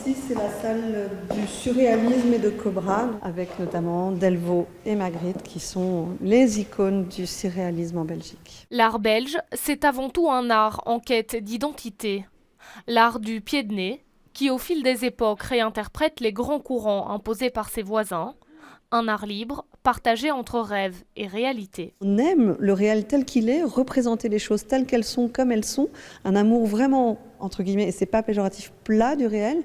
ici, c'est la salle du surréalisme et de Cobra, avec notamment Delvaux et Magritte, qui sont les icônes du surréalisme en Belgique. L'art belge, c'est avant tout un art en quête d'identité. L'art du pied de nez, qui au fil des époques réinterprète les grands courants imposés par ses voisins. Un art libre, partagé entre rêve et réalité. On aime le réel tel qu'il est, représenter les choses telles qu'elles sont, comme elles sont. Un amour vraiment, entre guillemets, et c'est pas péjoratif, plat du réel.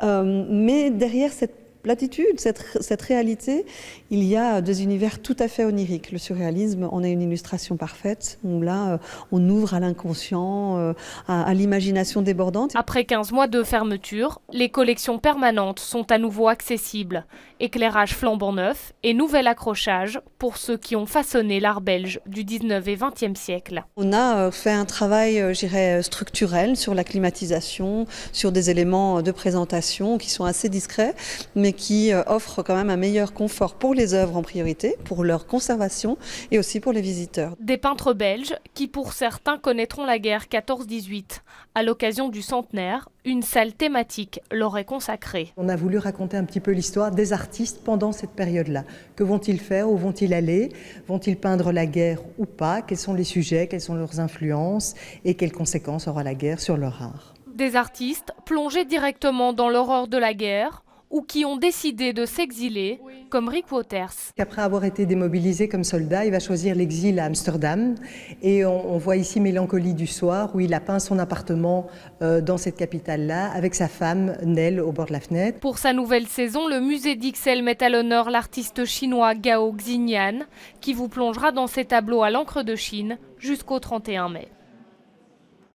Mais derrière cette platitude, cette réalité, il y a des univers tout à fait oniriques. Le surréalisme en est une illustration parfaite, où là, on ouvre à l'inconscient, à l'imagination débordante. Après 15 mois de fermeture, les collections permanentes sont à nouveau accessibles. Éclairage flambant neuf et nouvel accrochage pour ceux qui ont façonné l'art belge du 19 et 20e siècle. On a fait un travail, je dirais, structurel sur la climatisation, sur des éléments de présentation qui sont assez discrets, mais qui offrent quand même un meilleur confort pour les œuvres en priorité, pour leur conservation et aussi pour les visiteurs. Des peintres belges qui, pour certains, connaîtront la guerre 14-18. À l'occasion du centenaire, une salle thématique leur est consacrée. On a voulu raconter un petit peu l'histoire des artistes pendant cette période-là. Que vont-ils faire? Où vont-ils aller? Vont-ils peindre la guerre ou pas? Quels sont les sujets? Quelles sont leurs influences? Et quelles conséquences aura la guerre sur leur art? Des artistes plongés directement dans l'horreur de la guerre ou qui ont décidé de s'exiler, comme Rick Waters. Après avoir été démobilisé comme soldat, il va choisir l'exil à Amsterdam. Et on voit ici Mélancolie du soir, où il a peint son appartement dans cette capitale-là, avec sa femme, Nell, au bord de la fenêtre. Pour sa nouvelle saison, le musée d'Ixelles met à l'honneur l'artiste chinois Gao Xinyan, qui vous plongera dans ses tableaux à l'encre de Chine jusqu'au 31 mai.